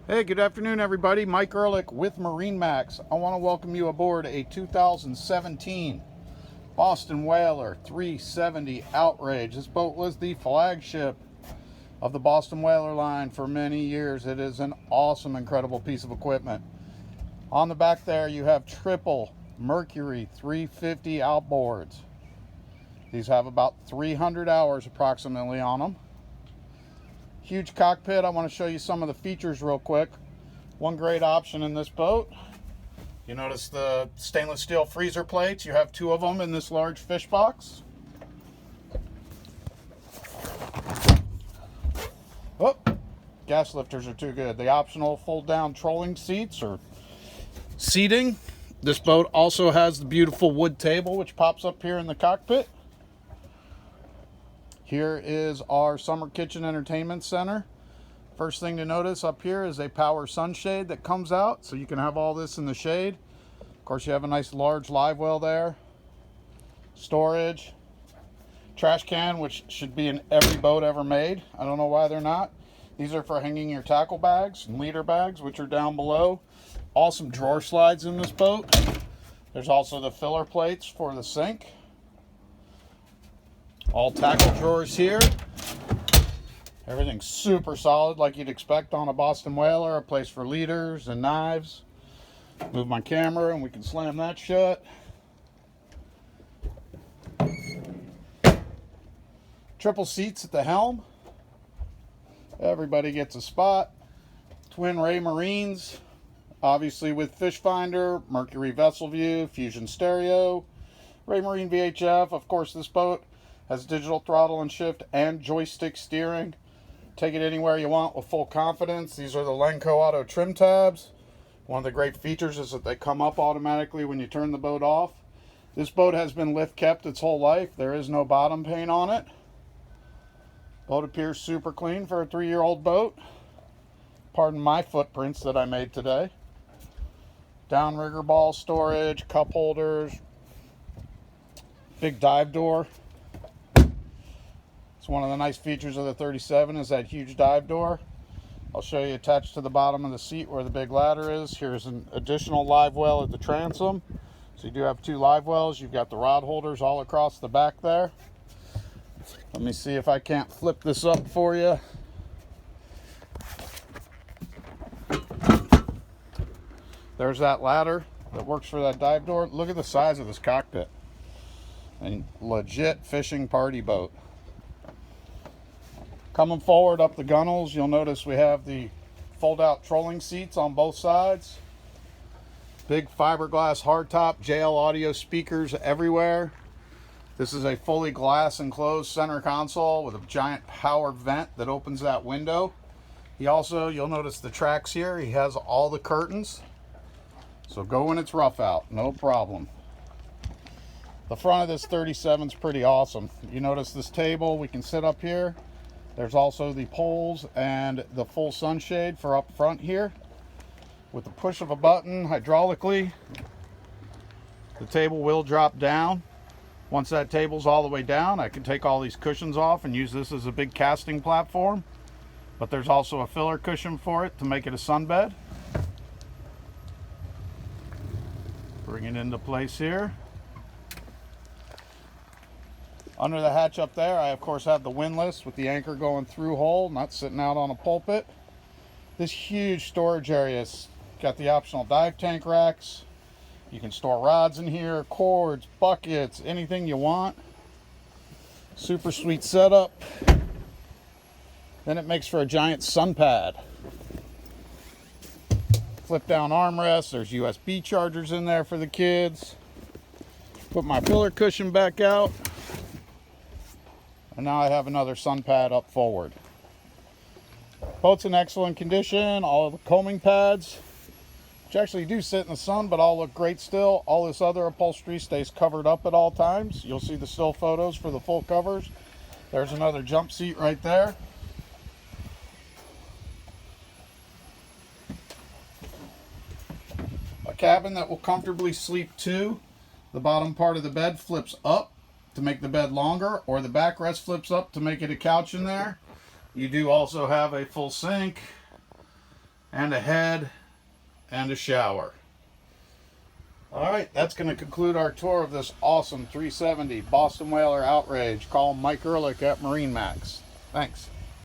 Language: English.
Hey, good afternoon, everybody. Mike Ehrlich with MarineMax. I want to welcome you aboard a 2017 Boston Whaler 370 Outrage. This boat was the flagship of the Boston Whaler line for many years. It is an awesome, incredible piece of equipment. On the back there, you have triple Mercury 350 outboards. These have about 300 hours approximately on them. Huge cockpit. I want to show you some of the features real quick. One great option in this boat, you notice the stainless steel freezer plates. You have two of them in this large fish box. Oh, gas lifters are too good. The optional fold down trolling seats or seating. This boat also has the beautiful wood table which pops up here in the cockpit. Here is our summer kitchen entertainment center. First thing to notice up here is a power sunshade that comes out, so you can have all this in the shade. Of course, you have a nice large live well there. Storage. Trash can, which should be in every boat ever made. I don't know why they're not. These are for hanging your tackle bags and leader bags, which are down below. Awesome drawer slides in this boat. There's also the filler plates for the sink. All tackle drawers here. Everything's super solid like you'd expect on a Boston Whaler. A place for leaders and knives. Move my camera and we can slam that shut. Triple seats at the helm. Everybody gets a spot. Twin Raymarines. Obviously with fish finder, Mercury vessel view, Fusion stereo, Raymarine VHF. Of course, this boat has digital throttle and shift and joystick steering. Take it anywhere you want with full confidence. These are the Lenco Auto trim tabs. One of the great features is that they come up automatically when you turn the boat off. This boat has been lift kept its whole life. There is no bottom paint on it. Boat appears super clean for a 3-year-old boat. Pardon my footprints that I made today. Downrigger ball storage, cup holders, big dive door. It's one of the nice features of the 37 is that huge dive door. I'll show you attached to the bottom of the seat where the big ladder is. Here's an additional live well at the transom. So you do have two live wells. You've got the rod holders all across the back there. Let me see if I can't flip this up for you. There's that ladder that works for that dive door. Look at the size of this cockpit. A legit fishing party boat. Coming forward up the gunnels, you'll notice we have the fold-out trolling seats on both sides. Big fiberglass hardtop JL audio speakers everywhere. This is a fully glass enclosed center console with a giant power vent that opens that window. You'll notice the tracks here. He has all the curtains. So go when it's rough out, no problem. The front of this 37 is pretty awesome. You notice this table, we can sit up here. There's also the poles and the full sunshade for up front here. With the push of a button hydraulically, the table will drop down. Once that table's all the way down, I can take all these cushions off and use this as a big casting platform. But there's also a filler cushion for it to make it a sunbed. Bring it into place here. Under the hatch up there, I of course have the windlass with the anchor going through hole, not sitting out on a pulpit. This huge storage area's got the optional dive tank racks. You can store rods in here, cords, buckets, anything you want. Super sweet setup. Then it makes for a giant sun pad. Flip down armrests, there's USB chargers in there for the kids. Put my filler cushion back out. And now I have another sun pad up forward. Boat's in excellent condition. All of the combing pads, which actually do sit in the sun, but all look great still. All this other upholstery stays covered up at all times. You'll see the still photos for the full covers. There's another jump seat right there. A cabin that will comfortably sleep two. The bottom part of the bed flips up to make the bed longer, or the backrest flips up to make it a couch in there. You do also have a full sink and a head and a shower. All right, that's going to conclude our tour of this awesome 370 Boston Whaler Outrage. Call Mike Ehrlich at MarineMax. Thanks.